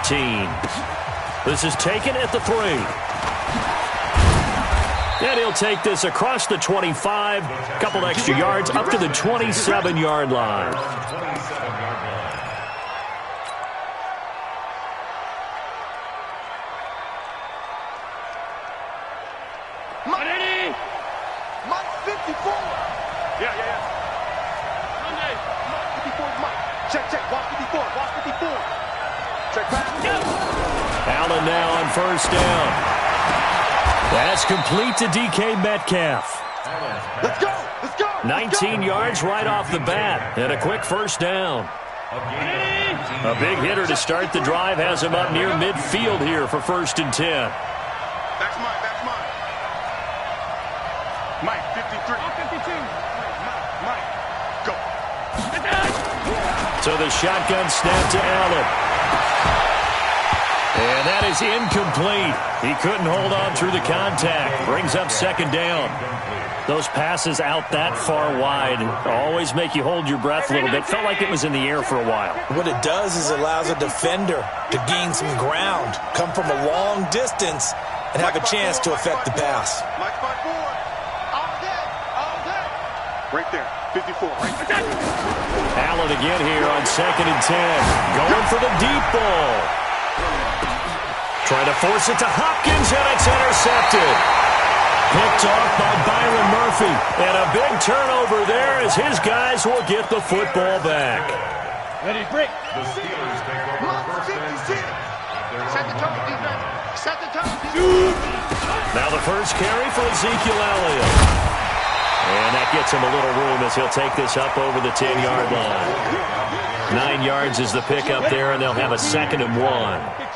13. This is taken at the 3. And he'll take this across the 25, a couple extra yards up to the 27-yard line. Mike 54. Yeah. Sunday. Mike 54 is Mike. Check. Watch 54. Check back. Allen now on first down. That's complete to DK Metcalf. Let's go. 19 yards right off the bat, and a quick first down. A big hitter to start the drive has him up near midfield here for 1st and 10. That's mine. Mike 53. 52. Mike. Go. So the shotgun snap to Allen. And that is incomplete. He couldn't hold on through the contact. Brings up 2nd down. Those passes out that far wide always make you hold your breath a little bit. Felt like it was in the air for a while. What it does is it allows a defender to gain some ground, come from a long distance, and have a chance to affect the pass. Mike 54. All day. Right there. 54. Right there. Allen again here on 2nd and 10. Going for the deep ball. Trying to force it to Hopkins, and it's intercepted. Picked off by Byron Murphy. And a big turnover there as his guys will get the football back. Ready, break. The Steelers take over first and 10. Set the tone, defense. Set the tone. Now the first carry for Ezekiel Elliott. And that gets him a little room as he'll take this up over the 10-yard line. 9 yards is the pickup there, and they'll have a 2nd and 1.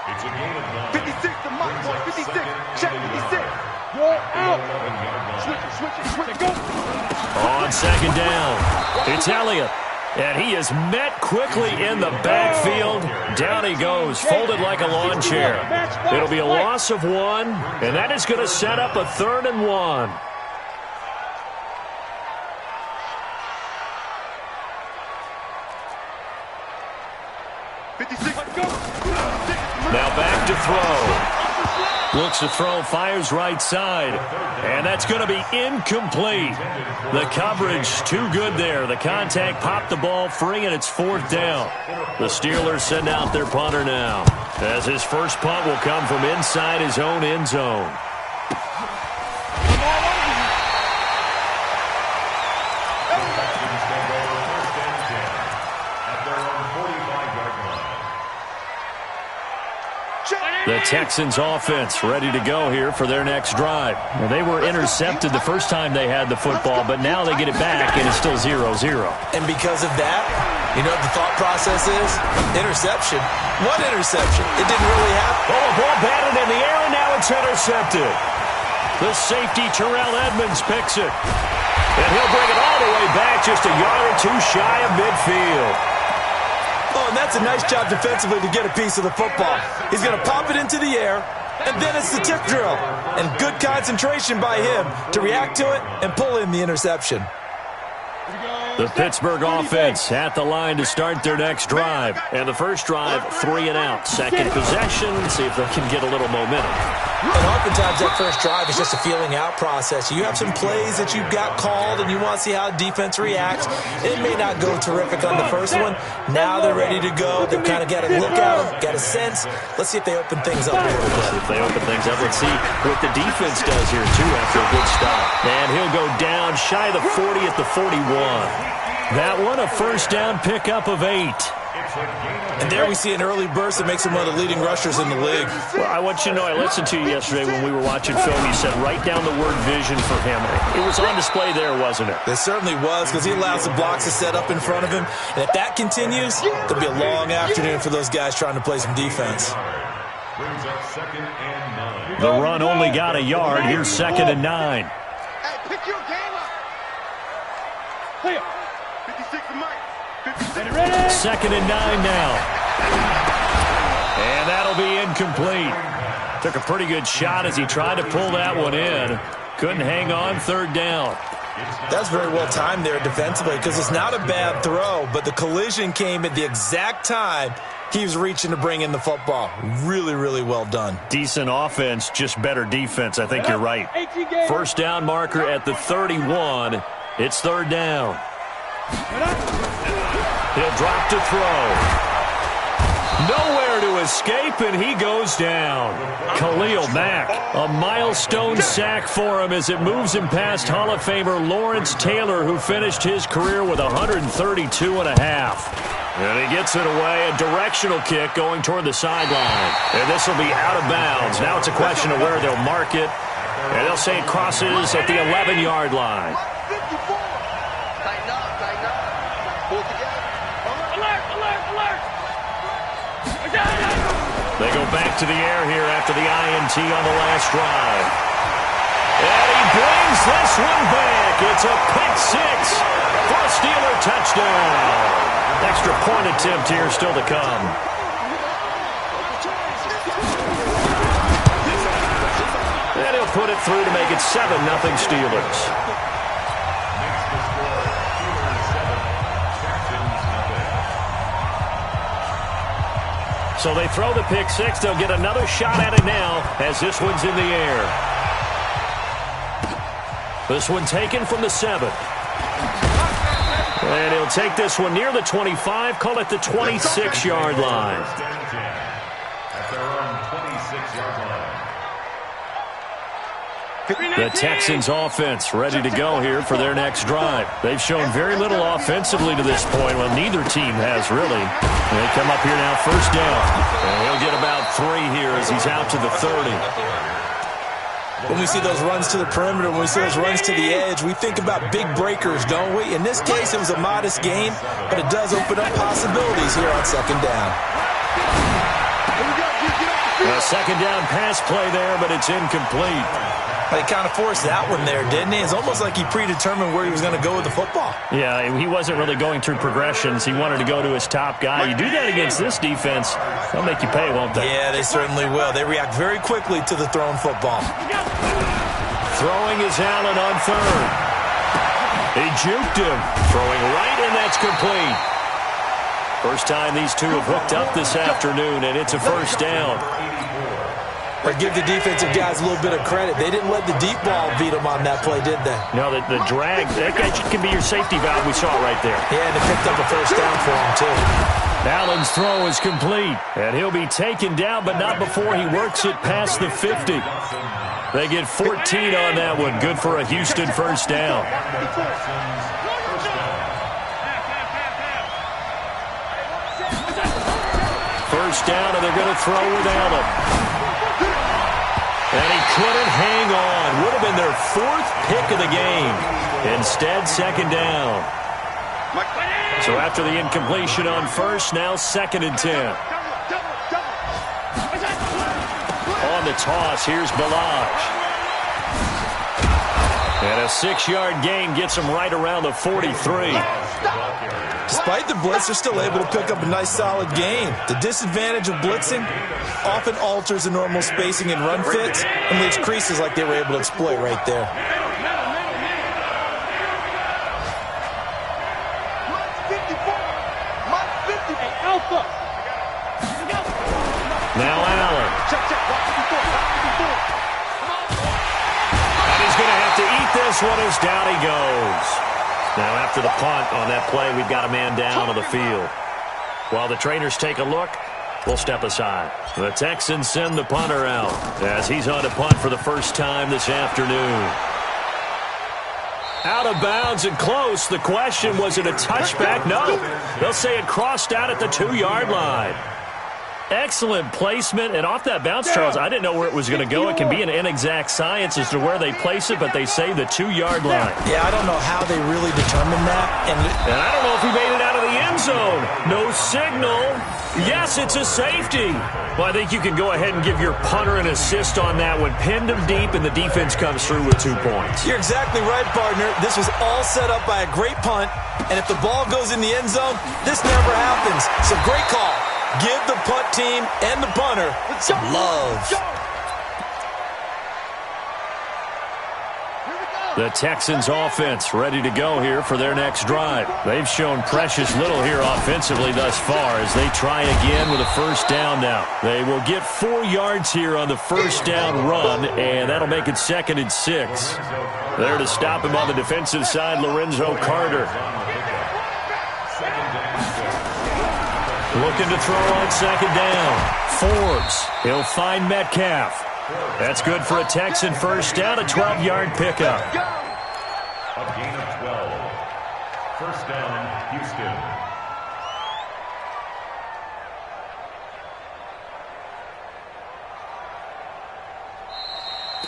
It's a game of 56 to Mike. 56. Check 56. Roll out. Switch it. Go. On 2nd down, it's Elliott. And he is met quickly in the backfield. Down he goes, folded like a lawn chair. It'll be a loss of 1, and that is going to set up a 3rd and 1. Now back to throw. Looks to throw, fires right side. And that's going to be incomplete. The coverage too good there. The contact popped the ball free, and it's 4th down. The Steelers send out their punter now, as his first punt will come from inside his own end zone. The Texans offense ready to go here for their next drive. And they were intercepted the first time they had the football, but now they get it back, and it's still 0-0. And because of that, you know what the thought process is? Interception. What interception? It didn't really happen. Oh, a ball batted in the air, and now it's intercepted. The safety, Terrell Edmonds, picks it. And he'll bring it all the way back, just a yard or two shy of midfield. Oh, and that's a nice job defensively to get a piece of the football. He's going to pop it into the air, and then it's the tip drill. And good concentration by him to react to it and pull in the interception. The Pittsburgh offense at the line to start their next drive. And the first drive, 3 and out. Second possession, see if they can get a little momentum. And oftentimes that first drive is just a feeling out process. You have some plays that you've got called and you want to see how defense reacts. It may not go terrific on the first one. Now they're ready to go. They've kind of got a look at them, got a sense. Let's see if they open things up a little bit. If they open things up, let's see what the defense does here, too, after a good stop. And he'll go down shy of the 40 at the 41. That one, a first down pickup of 8. And there we see an early burst that makes him one of the leading rushers in the league. Well, I want you to know, I listened to you yesterday when we were watching film. You said write down the word vision for him. It was on display there, wasn't it? It certainly was, because he allows the blocks to set up in front of him. And if that continues, it'll be a long afternoon for those guys trying to play some defense. The run only got a yard. Here's 2nd and 9. Hey, pick your game up. 56 to Mike. 2nd and 9 now. And that'll be incomplete. Took a pretty good shot as he tried to pull that one in. Couldn't hang on, 3rd down. That's very well timed there defensively, because it's not a bad throw, but the collision came at the exact time He was reaching to bring in the football. Really, really well done. Decent offense, just better defense. I think you're right. First down marker at the 31. It's third down. He'll drop to throw. Nowhere to escape, and he goes down. Khalil Mack, a milestone sack for him as it moves him past Hall of Famer Lawrence Taylor, who finished his career with 132 and a half. And he gets it away, a directional kick going toward the sideline. And this will be out of bounds. Now it's a question of where they'll mark it. And they'll say it crosses at the 11-yard line. They go back to the air here after the INT on the last drive. And he brings this one back. It's a pick six for a Steeler touchdown. Extra point attempt here still to come. And he'll put it through to make it 7-0 Steelers. So they throw the pick six. They'll get another shot at it now as this one's in the air. This one taken from the 7. And he'll take this one near the 25, call it the 26-yard line. The Texans offense ready to go here for their next drive. They've shown very little offensively to this point. Well, neither team has really. And they come up here now, first down. And he'll get about 3 here as he's out to the 30. When we see those runs to the perimeter, when we see those runs to the edge, we think about big breakers, don't we? In this case, it was a modest gain, but it does open up possibilities here on second down. A second down pass play there, but it's incomplete. He kind of forced that one there, didn't he? It's almost like he predetermined where he was going to go with the football. Yeah, he wasn't really going through progressions. He wanted to go to his top guy. You do that against this defense, they'll make you pay, won't they? Yeah, they certainly will. They react very quickly to the thrown football. Throwing is Allen on third. He juked him. Throwing right, and that's complete. First time these two have hooked up this afternoon, and it's a first down. But give the defensive guys a little bit of credit. They didn't let the deep ball beat them on that play, did they? No, the drag, that can be your safety valve. We saw it right there. Yeah, and they picked up a first down for him, too. Allen's throw is complete, and he'll be taken down, but not before he works it past the 50. They get 14 on that one. Good for a Houston first down. First down, and they're going to throw with Allen. And he couldn't hang on. Would have been their 4th pick of the game. Instead, second down. So after the incompletion on first, now 2nd and 10. On the toss, here's Balaj. And a 6-yard gain gets him right around the 43. Despite the blitz, they're still able to pick up a nice, solid gain. The disadvantage of blitzing often alters the normal spacing and run fits and leaves creases like they were able to exploit right there. Now Allen. And he's going to have to eat this one as down he goes. Now after the punt on that play, we've got a man down on the field. While the trainers take a look, we'll step aside. The Texans send the punter out as he's on to punt for the first time this afternoon. Out of bounds and close. The question, was it a touchback? No. They'll say it crossed out at the 2-yard line. Excellent placement, and off that bounce, Charles, I didn't know where it was going to go. It can be an inexact science as to where they place it, but they say the 2-yard line. Yeah, I don't know how they really determined that. And I don't know if he made it out of the end zone. No signal. Yes, it's a safety. Well, I think you can go ahead and give your punter an assist on that one. Pinned him deep, and the defense comes through with 2 points. You're exactly right, partner. This was all set up by a great punt, and if the ball goes in the end zone, this never happens. So great call. Give the punt team and the punter some love. Here we go. The Texans offense ready to go here for their next drive. They've shown precious little here offensively thus far as they try again with a first down now. They will get 4 yards here on the first down run, and that'll make it 2nd and 6. There to stop him on the defensive side, Lorenzo Carter. Looking to throw on 2nd down. Forbes. He'll find Metcalf. That's good for a Texan first down, a 12-yard pickup. A gain of 12. First down, Houston.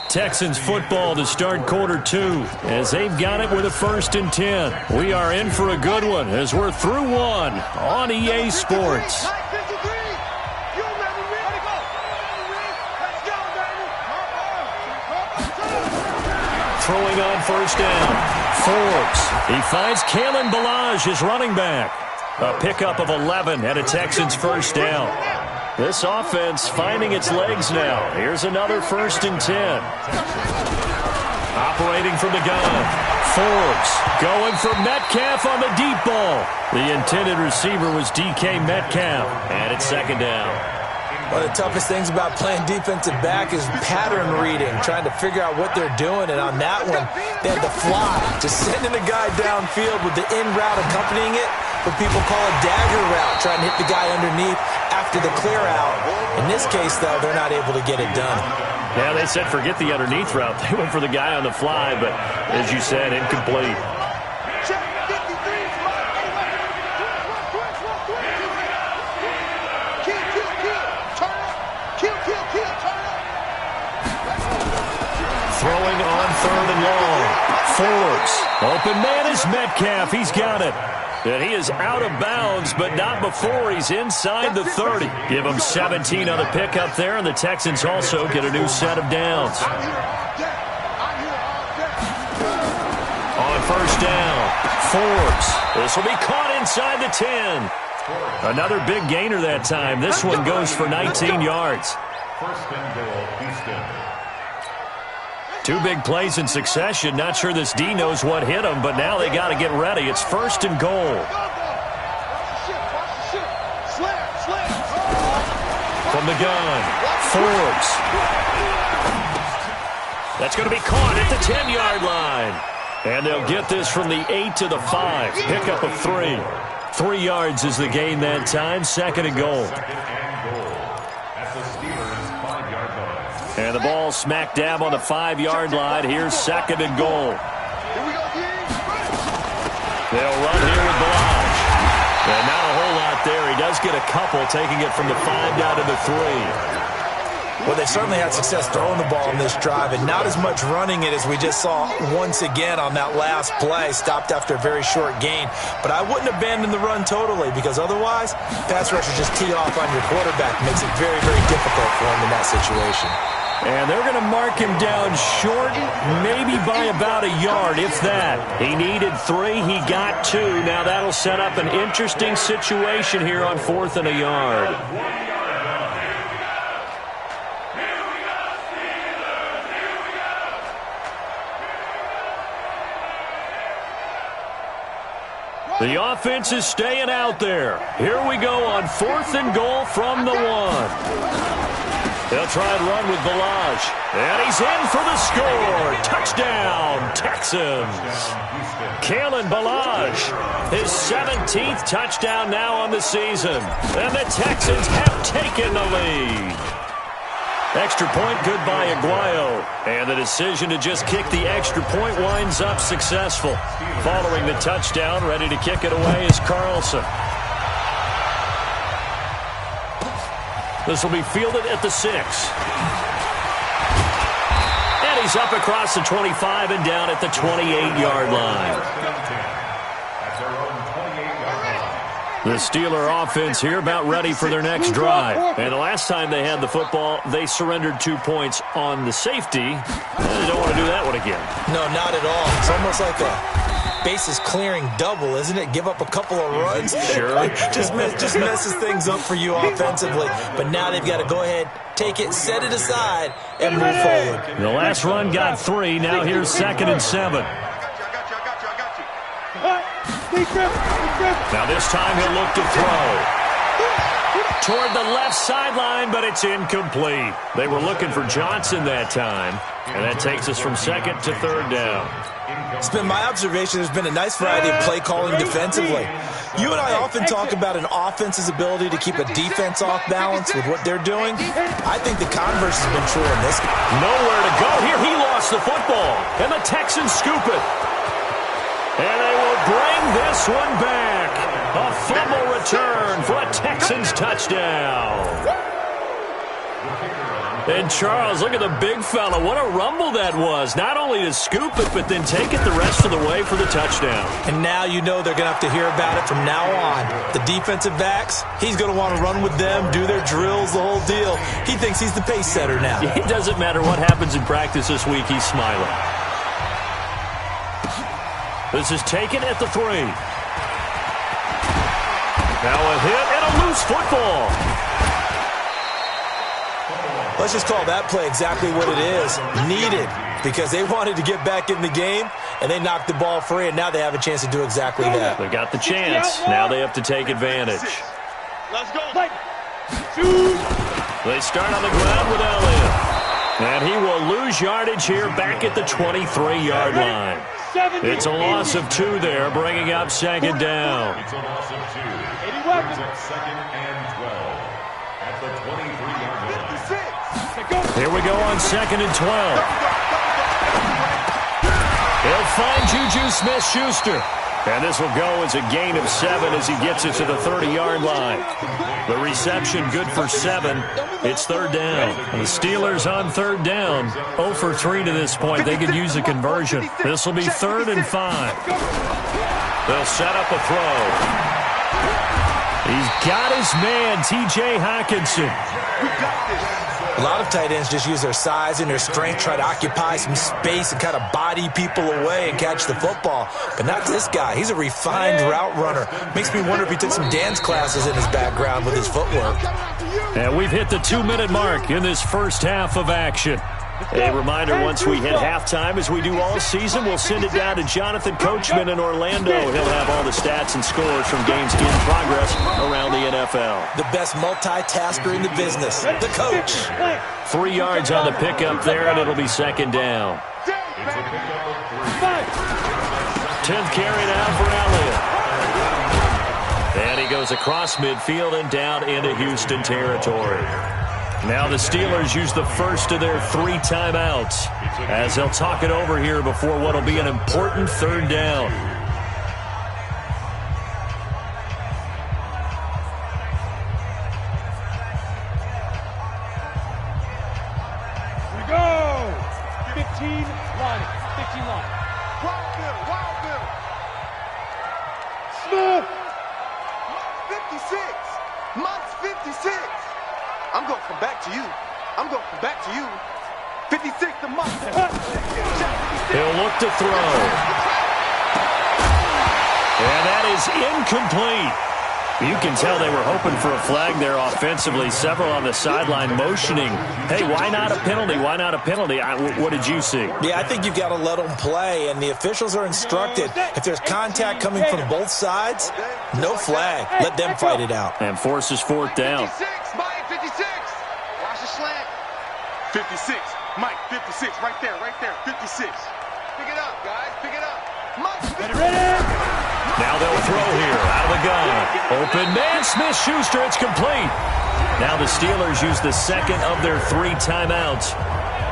Texans football to start quarter 2 as they've got it with a 1st and 10. We are in for a good one as we're through 1 on EA Sports. Throwing on first down. Forbes. He finds Kalen Ballage, his running back. A pickup of 11 and a Texans first down. This offense finding its legs now. Here's another 1st and 10. Operating from the gun. Forbes going for Metcalf on the deep ball. The intended receiver was DK Metcalf. And it's 2nd down. One of the toughest things about playing defensive back is pattern reading, trying to figure out what they're doing. And on that one, they had to fly, just sending the guy downfield with the in route accompanying it, what people call a dagger route, trying to hit the guy underneath after the clear out. In this case, though, they're not able to get it done. Yeah, they said forget the underneath route. They went for the guy on the fly, but as you said, incomplete. Throwing on 3rd and long. Forbes. Open man is Metcalf. He's got it. And he is out of bounds, but not before he's inside the 30. Give him 17 on the pickup there, and the Texans also get a new set of downs. On first down, Forbes. This will be caught inside the 10. Another big gainer that time. This one goes for 19 yards. First and goal, Houston. 2 big plays in succession. Not sure this D knows what hit him, but now they got to get ready. It's 1st and goal. From the gun, Forbes. That's going to be caught at the 10-yard line. And they'll get this from the 8 to the 5. Pickup of 3. 3 yards is the gain that time. 2nd and goal. And the ball smack dab on the 5-yard line. Here's 2nd and goal. They'll run here with Ballage. And not a whole lot there. He does get a couple, taking it from the 5 down to the 3. Well, they certainly had success throwing the ball in this drive, and not as much running it as we just saw once again on that last play. Stopped after a very short gain. But I wouldn't abandon the run totally, because otherwise, pass rushers just tee off on your quarterback. Makes it very, very difficult for him in that situation. And they're going to mark him down short, maybe by about a yard, if that. He needed 3. He got 2. Now that'll set up an interesting situation here on 4th and a yard. The offense is staying out there. Here we go on 4th and goal from the 1. They'll try and run with Ballage. And he's in for the score. Touchdown, Texans. Kalen Ballage, his 17th touchdown now on the season. And the Texans have taken the lead. Extra point good by Aguayo. And the decision to just kick the extra point winds up successful. Following the touchdown, ready to kick it away is Carlson. This will be fielded at the 6. And he's up across the 25 and down at the 28-yard line. The Steeler offense here about ready for their next drive. And the last time they had the football, they surrendered 2 points on the safety. And they don't want to do that one again. No, not at all. It's almost like a bases clearing double, isn't it? Give up a couple of runs. Sure. just messes things up for you offensively. But now they've got to go ahead, take it, set it aside, and move forward. The last run got 3. Now here's 2nd and 7. Now this time he'll look to throw. Toward the left sideline, but it's incomplete. They were looking for Johnson that time, and that takes us from 2nd to 3rd down. It's been my observation there's been a nice variety of play calling defensively. You and I often talk about an offense's ability to keep a defense off balance with what they're doing. I think the converse has been true in this. Nowhere to go here. He lost the football, and the Texans scoop it. And they will bring this one back. A fumble return for a Texans touchdown. And Charles, look at the big fella. What a rumble that was. Not only to scoop it, but then take it the rest of the way for the touchdown. And now you know they're going to have to hear about it from now on. The defensive backs, he's going to want to run with them, do their drills, the whole deal. He thinks he's the pace setter now. It doesn't matter what happens in practice this week. He's smiling. This is taken at the 3. Now a hit and a loose football. Let's just call that play exactly what it is. Needed, because they wanted to get back in the game, and they knocked the ball free, and now they have a chance to do exactly that. They got the chance. Now they have to take advantage. Let's go. They start on the ground with Elliott. And he will lose yardage here back at the 23-yard line. It's a loss of 2 there, bringing up 2nd down. It's a loss of 2. Brings up 2nd and 12 at the 23-yard line. Here we go on 2nd and 12. He'll find Juju Smith-Schuster. And this will go as a gain of 7 as he gets it to the 30-yard line. The reception good for 7. It's 3rd down. And the Steelers on 3rd down. 0 for 3 to this point. They could use a conversion. This will be 3rd and 5. They'll set up a throw. He's got his man, T.J. Hockenson. A lot of tight ends just use their size and their strength, try to occupy some space and kind of body people away and catch the football. But not this guy. He's a refined route runner. Makes me wonder if he took some dance classes in his background with his footwork. And we've hit the 2-minute mark in this first half of action. A reminder, once we hit halftime, as we do all season, we'll send it down to Jonathan Coachman in Orlando. He'll have all the stats and scores from games in progress around the NFL. The best multitasker in the business, the coach. 3 yards on the pickup there, and it'll be 2nd down. 10th carry now for Elliott. And he goes across midfield and down into Houston territory. Now the Steelers use the first of their 3 timeouts as they'll talk it over here before what will be an important 3rd down. Here we go. 15 line. 15 line. Wild Bill. Smith. 56. Mott's 56. I'm going to come back to you. 56 to Mott. He'll look to throw. And that is incomplete. You can tell they were hoping for a flag there offensively. Several on the sideline motioning. Hey, why not a penalty? Why not a penalty? What did you see? Yeah, I think you've got to let them play, and the officials are instructed. If there's contact coming from both sides, no flag. Let them fight it out. And forces 4th down. 56, Mike, 56. Watch the slant. 56, Mike, 56, right there, 56. Pick it up, guys, pick it up. Mike, ready? Now they'll throw here, out of the gun. Open man, Smith-Schuster, it's complete. Now the Steelers use the 2nd of their 3 timeouts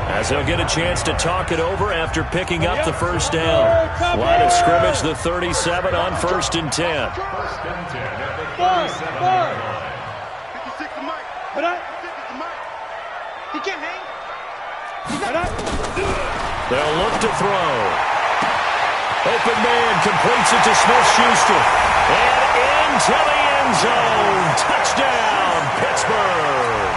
as they'll get a chance to talk it over after picking up the 1st down. Line of scrimmage, the 37 on 1st and 10. 1st and 10 at the 37-yard line. 56 to Mike. 56 to Mike. He can't hang. They'll look to throw. Open man completes it to Smith-Schuster. And into the end zone. Touchdown, Pittsburgh.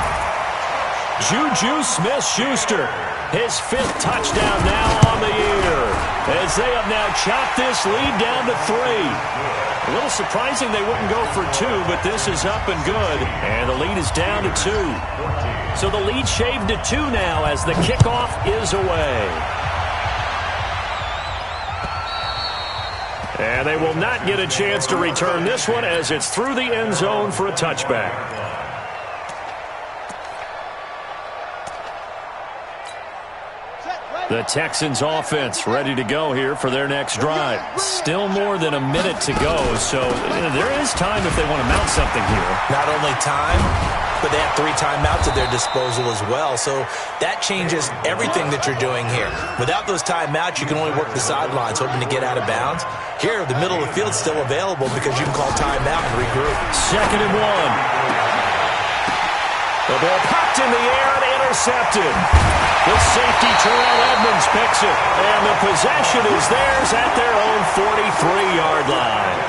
Juju Smith-Schuster, his 5th touchdown now on the year. as they have now chopped this lead down to 3. A little surprising they wouldn't go for 2, but this is up and good, and the lead is down to 2. So the lead shaved to 2 now as the kickoff is away. And they will not get a chance to return this one as it's through the end zone for a touchback. The Texans offense ready to go here for their next drive. Still more than a minute to go, so there is time if they want to mount something here. Not only time, but they have 3 timeouts at their disposal as well, so that changes everything that you're doing here. Without those timeouts, you can only work the sidelines, hoping to get out of bounds. Here, the middle of the field's still available because you can call timeout and regroup. 2nd and 1. The ball popped in the air and intercepted. The safety Terrell Edmonds picks it, and the possession is theirs at their own 43-yard line.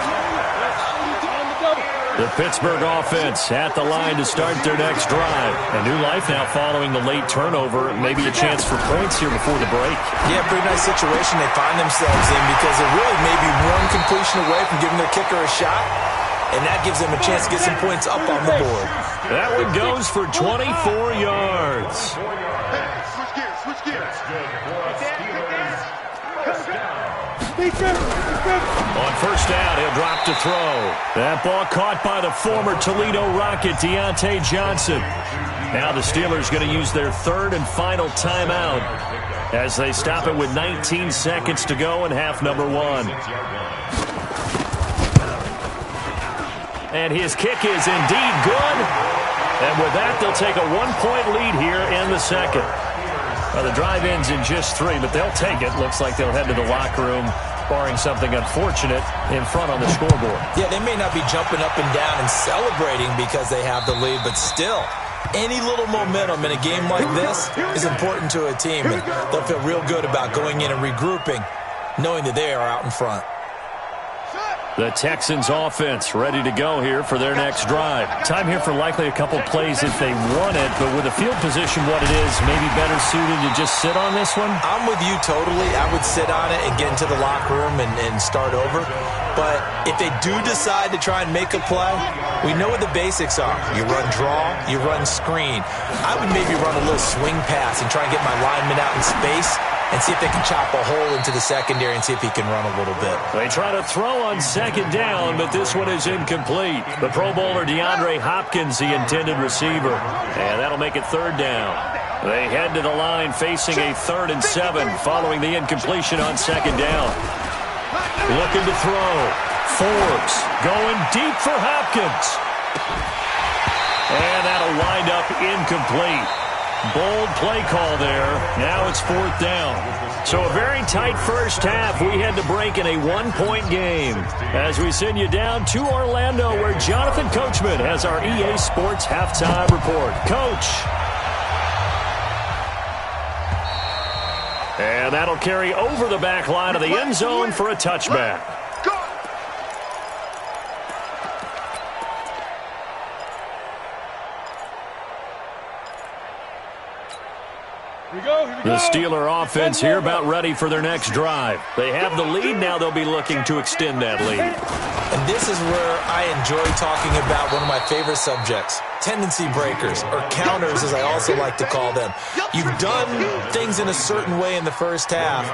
The Pittsburgh offense at the line to start their next drive. A new life now following the late turnover. Maybe a chance for points here before the break. Yeah, pretty nice situation they find themselves in because they're really maybe one completion away from giving their kicker a shot, and that gives them a chance to get some points up on the board. That one goes for 24 yards. Switch gears. On first down, he'll drop to throw. That ball caught by the former Toledo Rocket, Deontay Johnson. Now the Steelers going to use their 3rd and final timeout as they stop it with 19 seconds to go in half number 1. And his kick is indeed good. And with that, they'll take a 1-point lead here in the second. Well, the drive ends in just 3, but they'll take it. Looks like they'll head to the locker room, barring something unfortunate, in front on the scoreboard. Yeah, they may not be jumping up and down and celebrating because they have the lead, but still, any little momentum in a game like this is important to a team, and they'll feel real good about going in and regrouping, knowing that they are out in front. The Texans offense ready to go here for their next drive. Time here for likely a couple plays if they want it, but with the field position what it is, maybe better suited to just sit on this one? I'm with you totally. I would sit on it and get into the locker room and start over. But if they do decide to try and make a play, we know what the basics are. You run draw, you run screen. I would maybe run a little swing pass and try and get my lineman out in space and see if they can chop a hole into the secondary and see if he can run a little bit. They try to throw on 2nd down, but this one is incomplete. The Pro Bowler DeAndre Hopkins, the intended receiver. And that'll make it 3rd down. They head to the line facing a 3rd and 7 following the incompletion on 2nd down. Looking to throw. Forbes going deep for Hopkins. And that'll wind up incomplete. Bold play call there. Now it's 4th down. So a very tight first half. We had to break in a 1-point game. As we send you down to Orlando, where Jonathan Coachman has our EA Sports halftime report. Coach. And that'll carry over the back line of the end zone for a touchback. The Steeler offense here about ready for their next drive. They have the lead. Now they'll be looking to extend that lead. And this is where I enjoy talking about one of my favorite subjects, tendency breakers, or counters as I also like to call them. You've done things in a certain way in the first half,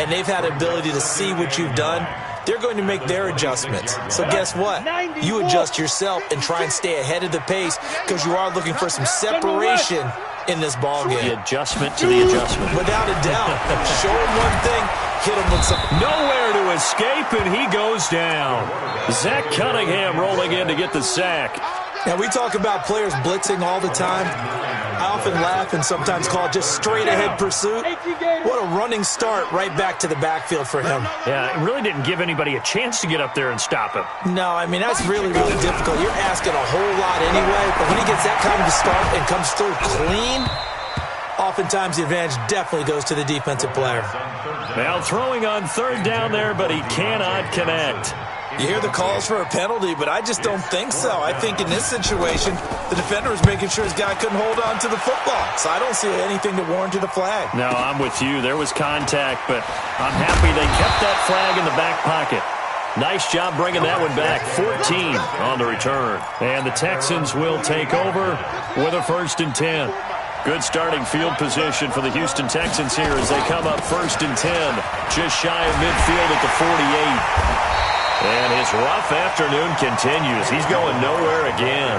and they've had the ability to see what you've done. They're going to make their adjustments. So guess what? You adjust yourself and try and stay ahead of the pace because you are looking for some separation in this ballgame. The adjustment to the adjustment. Without a doubt. Show him one thing, hit him with something. Nowhere to escape, and he goes down. Zach Cunningham rolling in to get the sack. Now, we talk about players blitzing all the time. I often laugh and sometimes call it just straight-ahead pursuit. What a running start right back to the backfield for him. Yeah, it really didn't give anybody a chance to get up there and stop him. No, I mean, that's really, really difficult. You're asking a whole lot anyway, but when he gets that kind of a start and comes through clean, oftentimes the advantage definitely goes to the defensive player. Now throwing on 3rd down there, but he cannot connect. You hear the calls for a penalty, but I just don't think so. I think in this situation, the defender was making sure his guy couldn't hold on to the football. So I don't see anything to warrant a flag. No, I'm with you. There was contact, but I'm happy they kept that flag in the back pocket. Nice job bringing that one back. 14 on the return. And the Texans will take over with a 1st and 10. Good starting field position for the Houston Texans here as they come up 1st and 10. Just shy of midfield at the 48. And his rough afternoon continues. He's going nowhere again.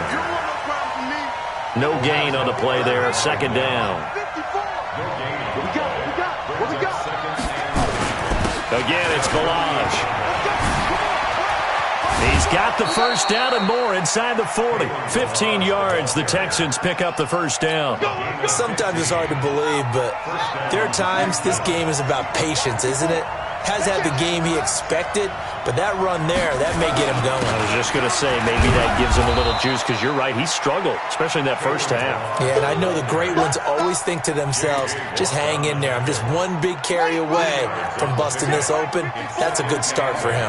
No gain on the play there. 2nd down. Again, it's Balaj. He's got the 1st down and more inside the 40. 15 yards. The Texans pick up the 1st down. Sometimes it's hard to believe, but there are times this game is about patience, isn't it? Has had the game he expected, but that run there, that may get him going. I was just going to say, maybe that gives him a little juice, because you're right, he struggled, especially in that 1st half. Yeah, and I know the great ones always think to themselves, just hang in there. I'm just one big carry away from busting this open. That's a good start for him.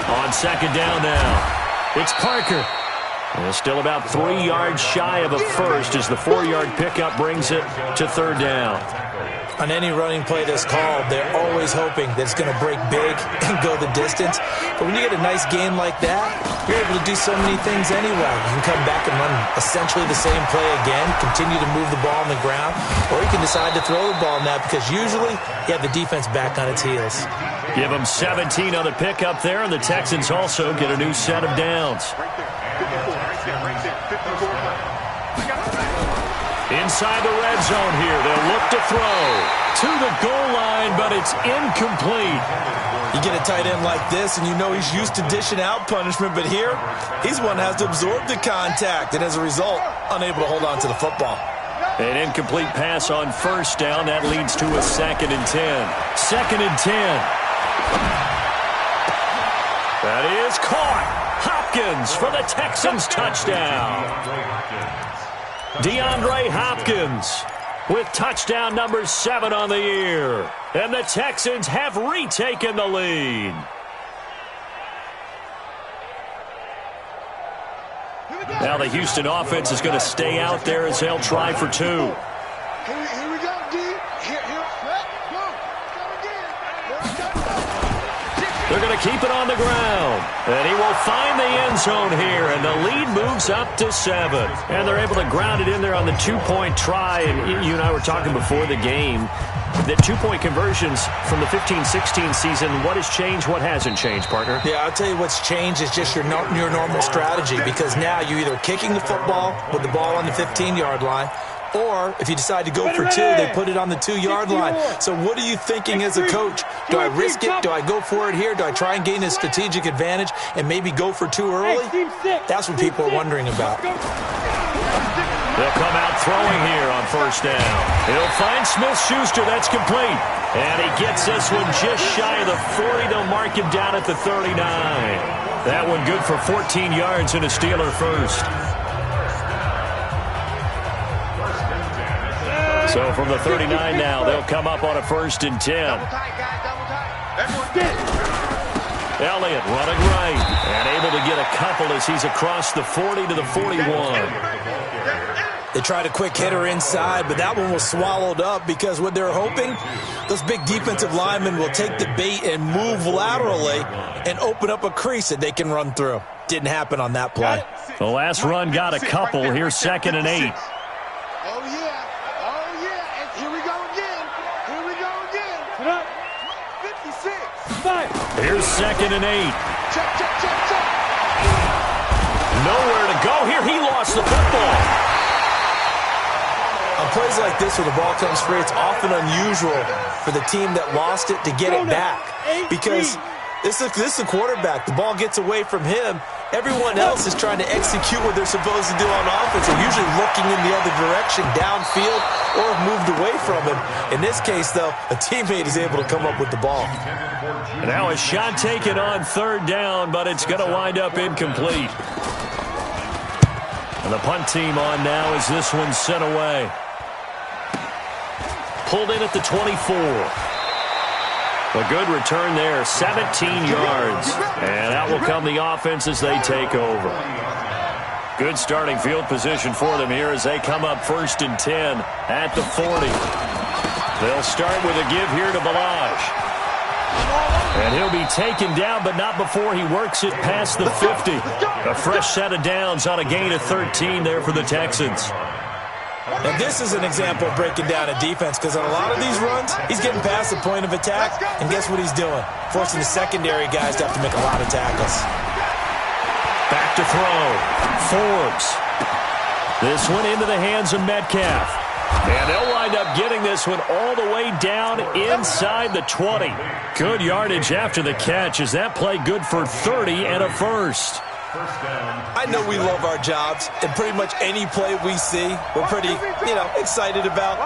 On 2nd down now, it's Parker. And still about 3 yards shy of a first as the 4-yard pickup brings it to 3rd down. On any running play that's called, they're always hoping that it's going to break big and go the distance. But when you get a nice game like that, you're able to do so many things anyway. You can come back and run essentially the same play again, continue to move the ball on the ground, or you can decide to throw the ball now because usually you have the defense back on its heels. Give them 17 on the pickup there, and the Texans also get a new set of downs. Inside the red zone here, they'll look to throw to the goal line, but it's incomplete. You get a tight end like this, and you know he's used to dishing out punishment, but here, he's one that has to absorb the contact, and as a result, unable to hold on to the football. An incomplete pass on 1st down. That leads to a 2nd and 10. 2nd and 10. That is caught. Hopkins for the Texans touchdown. DeAndre Hopkins with touchdown number 7 on the year. And the Texans have retaken the lead. Now the Houston offense is going to stay out there as they'll try for 2. Here we go, D. Here, go. They're going to keep it on the ground. And he will find the end zone here. And the lead moves up to 7. And they're able to ground it in there on the 2-point try. And you and I were talking before the game. The 2-point conversions from the 15-16 season, what has changed, what hasn't changed, partner? Yeah, I'll tell you what's changed is just your normal strategy, because now you're either kicking the football with the ball on the 15-yard line, or if you decide to go for 2, they put it on the 2-yard line. So what are you thinking as a coach? Do I risk it? Do I go for it here? Do I try and gain a strategic advantage and maybe go for 2 early? That's what people are wondering about. They'll come out throwing here on 1st down. He'll find Smith-Schuster. That's complete. And he gets this one just shy of the 40. They'll mark him down at the 39. That one good for 14 yards and a Steeler first. So from the 39 now, they'll come up on a 1st and 10. Elliott running right and able to get a couple as he's across the 40 to the 41. They tried a quick hitter inside, but that one was swallowed up because what they're hoping, those big defensive linemen will take the bait and move laterally and open up a crease that they can run through. Didn't happen on that play. The last run got a couple. Here's 2nd and 8. Oh, yeah. And here we go again. 56. Here's 2nd and 8. Check. Nowhere to go here. He lost the football. On plays like this where the ball comes free, it's often unusual for the team that lost it to get it back, because this is the quarterback. The ball gets away from him. Everyone else is trying to execute what they're supposed to do on offense. They're usually looking in the other direction, downfield, or have moved away from him. In this case, though, a teammate is able to come up with the ball. Now a shot taken on 3rd down, but it's going to wind up incomplete. And the punt team on now as this one's sent away. Pulled in at the 24. A good return there, 17 yards. And out will come the offense as they take over. Good starting field position for them here as they come up 1st and 10 at the 40. They'll start with a give here to Balaj. And he'll be taken down, but not before he works it past the 50. A fresh set of downs on a gain of 13 there for the Texans. And this is an example of breaking down a defense, because on a lot of these runs, he's getting past the point of attack, and guess what he's doing? Forcing the secondary guys to have to make a lot of tackles. Back to throw. Forbes. This one into the hands of Metcalf. And they'll wind up getting this one all the way down inside the 20. Good yardage after the catch. Is that play good for 30 and a first? I know we love our jobs, and pretty much any play we see, we're pretty, excited about.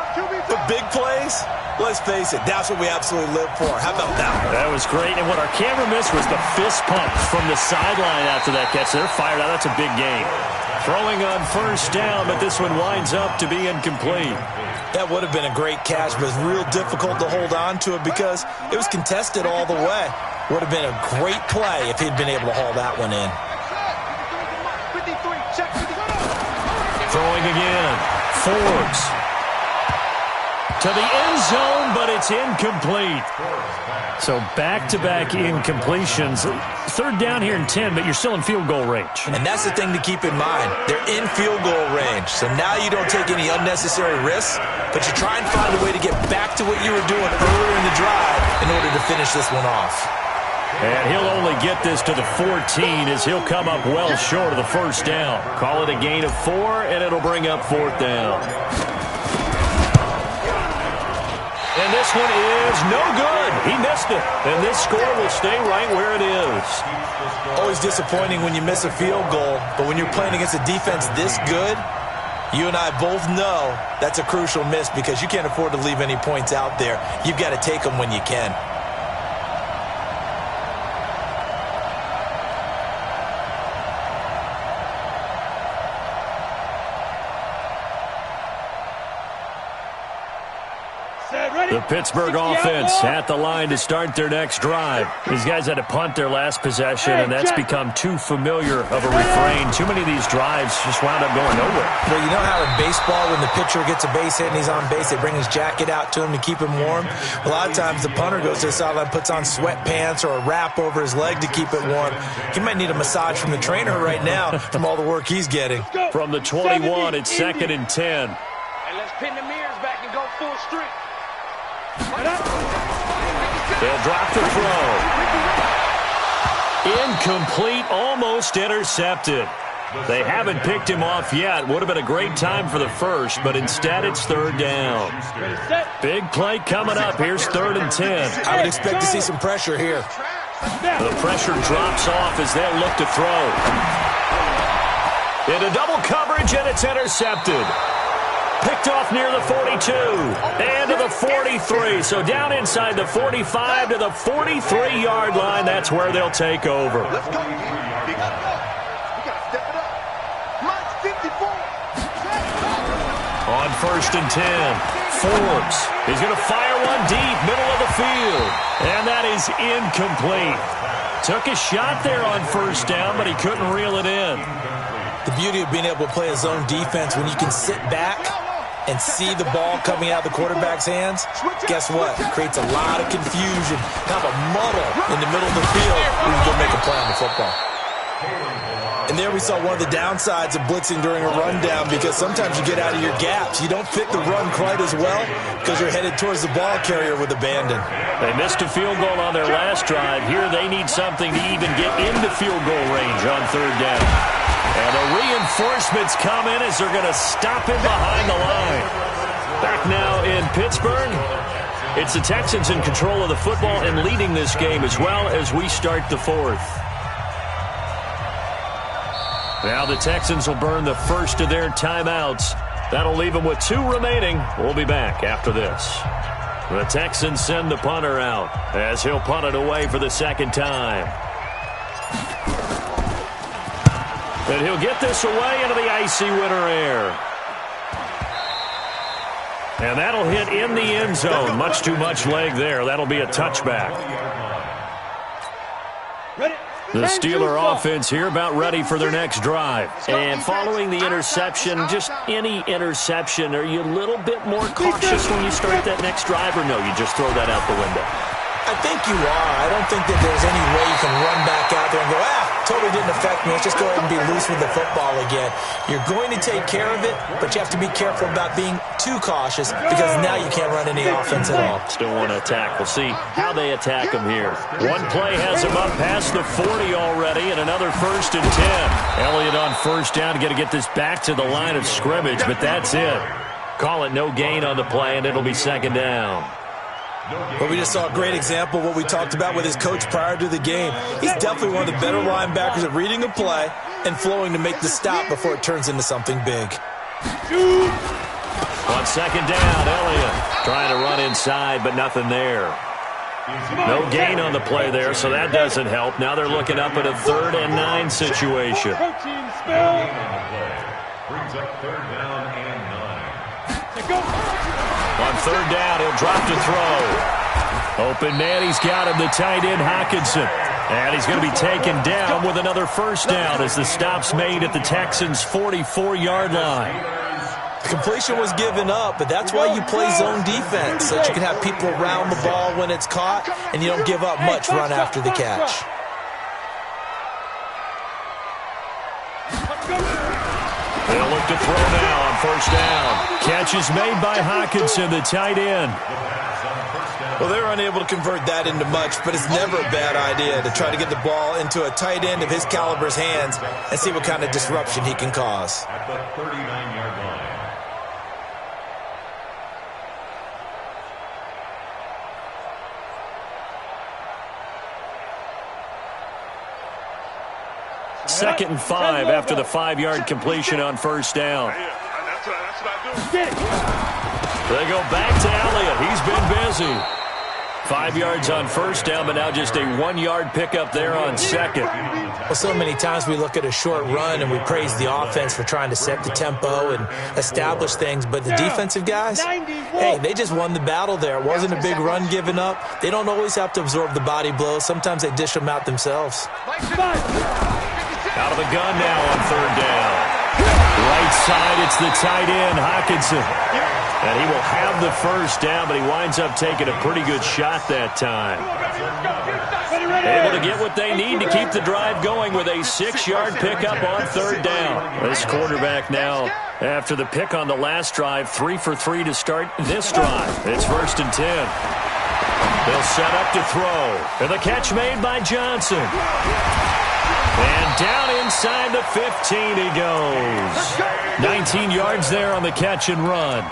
But big plays, let's face it, that's what we absolutely live for. How about that one? That was great, and what our camera missed was the fist pump from the sideline after that catch. They're fired out. That's a big game. Throwing on 1st down, but this one winds up to be incomplete. That would have been a great catch, but it's real difficult to hold on to it because it was contested all the way. Would have been a great play if he'd been able to haul that one in. Throwing again. Forbes. To the end zone, but it's incomplete. So back-to-back incompletions. 3rd down here and 10, but you're still in field goal range. And that's the thing to keep in mind. They're in field goal range. So now you don't take any unnecessary risks, but you try and find a way to get back to what you were doing earlier in the drive in order to finish this one off. And he'll only get this to the 14 as he'll come up well short of the 1st down. Call it a gain of 4, and it'll bring up 4th down. And this one is no good. He missed it. And this score will stay right where it is. Always disappointing when you miss a field goal, but when you're playing against a defense this good, you and I both know that's a crucial miss because you can't afford to leave any points out there. You've got to take them when you can. The Pittsburgh offense at the line to start their next drive. These guys had to punt their last possession, and that's become too familiar of a refrain. Too many of these drives just wound up going nowhere. Well, you know how in baseball when the pitcher gets a base hit and he's on base, they bring his jacket out to him to keep him warm? A lot of times the punter goes to the sideline, puts on sweatpants or a wrap over his leg to keep it warm. He might need a massage from the trainer right now from all the work he's getting. From the 21, it's 2nd and 10. And let's pin the mirrors back and go full streak. They'll drop the throw. Incomplete, almost intercepted. They haven't picked him off yet. Would have been a great time for the first, but instead it's 3rd down. Big play coming up. Here's 3rd and 10. I would expect to see some pressure here. The pressure drops off as they'll look to throw. Into double coverage, and it's intercepted. Picked off near the 42 and to the 43. So down inside the 45 to the 43-yard line. That's where they'll take over. Let's go. We gotta go. We gotta step it up. Mike's 54. On 1st and 10, Forbes. He's going to fire one deep, middle of the field. And that is incomplete. Took a shot there on 1st down, but he couldn't reel it in. The beauty of being able to play a zone defense when you can sit back and see the ball coming out of the quarterback's hands, guess what? It creates a lot of confusion, kind of a muddle in the middle of the field when you go make a play on the football. And there we saw one of the downsides of blitzing during a rundown because sometimes you get out of your gaps. You don't fit the run quite as well because you're headed towards the ball carrier with abandon. They missed a field goal on their last drive. Here they need something to even get into field goal range on 3rd down. And the reinforcements come in as they're going to stop him behind the line. Back now in Pittsburgh. It's the Texans in control of the football and leading this game as well as we start the 4th. Now the Texans will burn the first of their timeouts. That'll leave them with 2 remaining. We'll be back after this. The Texans send the punter out as he'll punt it away for the 2nd time. And he'll get this away into the icy winter air. And that'll hit in the end zone. Much too much leg there. That'll be a touchback. The Steeler offense here about ready for their next drive. And following the interception, just any interception, are you a little bit more cautious when you start that next drive, or no, you just throw that out the window? I think you are. I don't think that there's any way you can run back out there and go, totally didn't affect me. Let's just go ahead and be loose with the football again. You're going to take care of it, but you have to be careful about being too cautious because now you can't run any offense at all. Still want to attack. We'll see how they attack him here. One play has him up past the 40 already, and another 1st and 10. Elliott on first down, got to get this back to the line of scrimmage, but that's it. Call it no gain on the play, and it'll be 2nd down. Well, we just saw a great example of what we talked about with his coach prior to the game. He's definitely one of the better linebackers at reading a play and flowing to make the stop before it turns into something big. On 2nd down, Elliott trying to run inside, but nothing there. No gain on the play there, so that doesn't help. Now they're looking up at a 3rd and 9 situation. Brings up 3rd down and 9. On 3rd down, he'll drop to throw. Open man, he's got him, the tight end, Hockenson. And he's going to be taken down with another 1st down as the stop's made at the Texans' 44-yard line. The completion was given up, but that's why you play zone defense, so that you can have people around the ball when it's caught, and you don't give up much run after the catch. They'll look to throw now on 1st down. Catch is made by Hockenson, the tight end. Well, they were unable to convert that into much, but it's never a bad idea to try to get the ball into a tight end of his caliber's hands and see what kind of disruption he can cause. At the 39-yard line. Second and 5 after the 5-yard completion on 1st down. That's what I do. They go back to Elliott. He's been busy. 5 yards on 1st down, but now just a 1-yard pickup there on 2nd. Well, so many times we look at a short run and we praise the offense for trying to set the tempo and establish things, but the defensive guys, hey, they just won the battle there. It wasn't a big run given up. They don't always have to absorb the body blows. Sometimes they dish them out themselves. Out of the gun now on 3rd down. Right side, it's the tight end, Hockenson. And he will have the 1st down, but he winds up taking a pretty good shot that time. Able to get what they need to keep the drive going with a 6-yard pickup on 3rd down. This quarterback now, after the pick on the last drive, 3 for 3 to start this drive. It's 1st and 10. They'll set up to throw. And the catch made by Johnson. And down inside the 15 he goes. 19 yards there on the catch and run.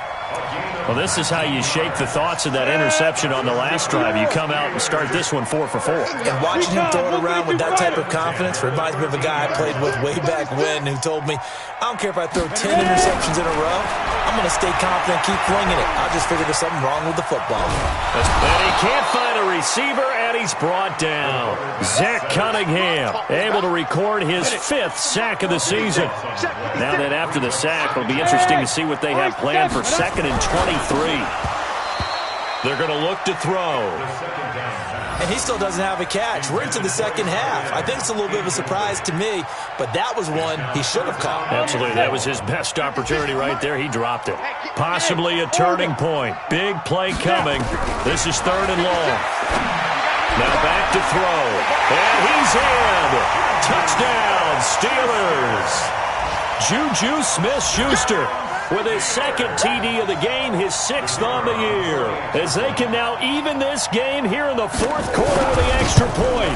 Well, this is how you shape the thoughts of that interception on the last drive. You come out and start this one 4 for 4. And watching him throw it around with that type of confidence reminds me of a guy I played with way back when who told me, I don't care if I throw 10 interceptions in a row, I'm going to stay confident, keep flinging it. I just figured there's something wrong with the football. And he can't find a receiver, and he's brought down. Zach Cunningham able to record his 5th sack of the season. Now that after the sack, it'll be interesting to see what they have planned for 2nd and 23. They're going to look to throw. And he still doesn't have a catch. We're into the second half. I think it's a little bit of a surprise to me, but that was one he should have caught. Absolutely. That was his best opportunity right there. He dropped it. Possibly a turning point. Big play coming. This is 3rd and long. Now back to throw. And he's in. Touchdown, Steelers. Juju Smith-Schuster with his 2nd TD of the game, his 6th on the year, as they can now even this game here in the 4th quarter with the extra point.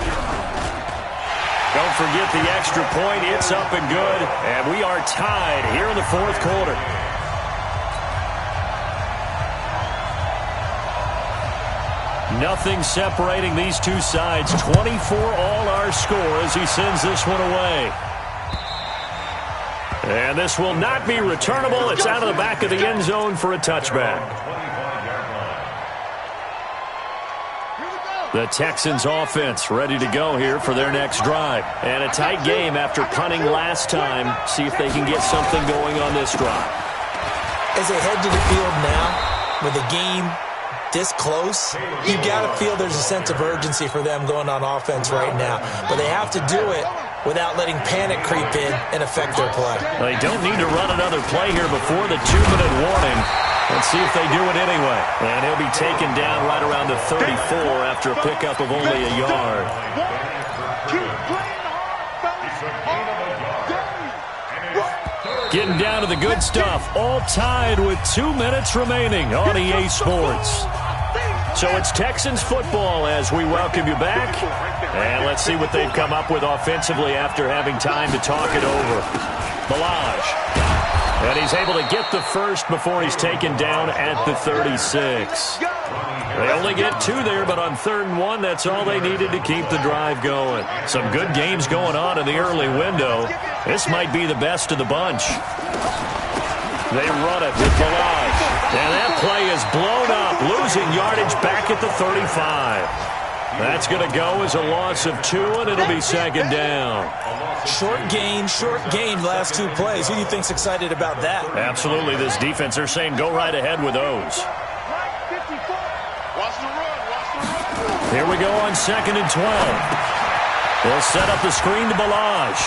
Don't forget the extra point. It's up and good, and we are tied here in the 4th quarter. Nothing separating these two sides. 24 all our score as he sends this one away. And this will not be returnable. It's out of the back of the end zone for a touchback. The Texans offense ready to go here for their next drive. And a tight game after punting last time. See if they can get something going on this drive. As they head to the field now, with a game this close, you got to feel there's a sense of urgency for them going on offense right now. But they have to do it without letting panic creep in and affect their play. They don't need to run another play here before the 2-minute warning. Let's see if they do it anyway. And he'll be taken down right around the 34 after a pickup of only a yard. Getting down to the good stuff. All tied with 2 minutes remaining on EA Sports. So it's Texans football as we welcome you back. And let's see what they've come up with offensively after having time to talk it over. Balaj. And he's able to get the first before he's taken down at the 36. They only get 2 there, but on 3rd and 1, that's all they needed to keep the drive going. Some good games going on in the early window. This might be the best of the bunch. They run it with Balaj. And that play is blown up, losing yardage back at the 35. That's going to go as a loss of 2, and it'll be 2nd down. Short gain, last 2 plays. Who do you think's excited about that? Absolutely. This defense, they're saying go right ahead with those. Here we go on 2nd and 12. They'll set up the screen to Balaj.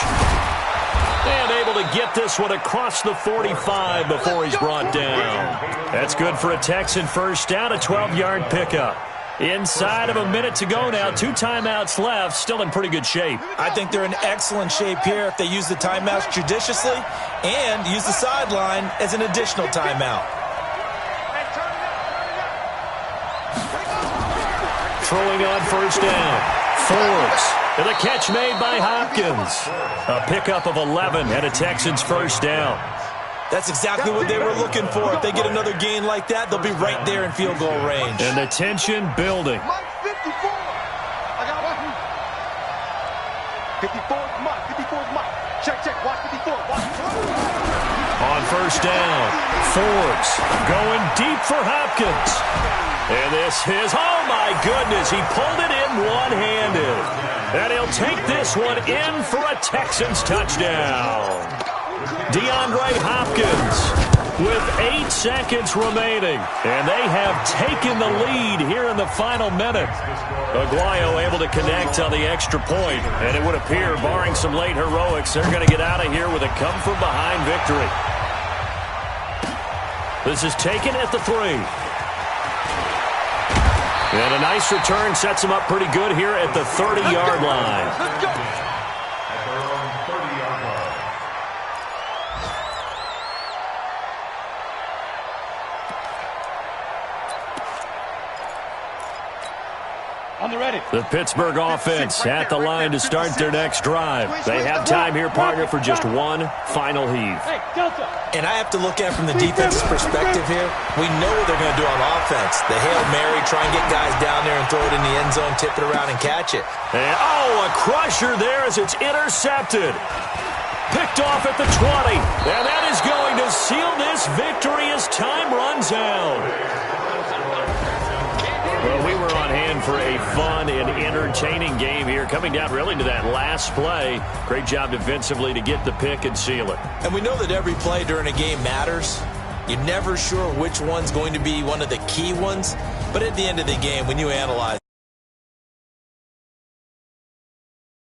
And able to get this one across the 45 before he's brought down. That's good for a Texan first down, a 12-yard pickup. Inside of a minute to go now, 2 timeouts left, still in pretty good shape. I think they're in excellent shape here if they use the timeouts judiciously and use the sideline as an additional timeout. Throwing on first down. Forbes. And the catch made by Hopkins. A pickup of 11 and a Texans first down. That's exactly what they were looking for. If they get another gain like that, they'll be right there in field goal range. And the tension building. 54. I got one. 54 is Mike. 54 is Mike. Check. Watch 54. Watch. On first down, Forbes going deep for Hopkins. And this is, oh my goodness, he pulled it in one-handed. And he'll take this one in for a Texans touchdown. DeAndre Hopkins with 8 seconds remaining. And they have taken the lead here in the final minute. Aguayo able to connect on the extra point. And it would appear, barring some late heroics, they're going to get out of here with a come-from-behind victory. This is taken at the 3. And a nice return sets him up pretty good here at the 30-yard line. Let's go. At their own 30-yard line. On the ready. The Pittsburgh offense at the line to start their next drive. They have time here, partner, for just one final heave. Hey, Delta. And I have to look at it from the defense's perspective here. We know what they're going to do on offense. The Hail Mary, try and get guys down there and throw it in the end zone, tip it around and catch it. And, oh, a crusher there as it's intercepted. Picked off at the 20. And that is going to seal this victory as time runs out. Well, we were on hand for a fun and entertaining game here, coming down really to that last play. Great job defensively to get the pick and seal it. And we know that every play during a game matters. You're never sure which one's going to be one of the key ones. But at the end of the game, when you analyze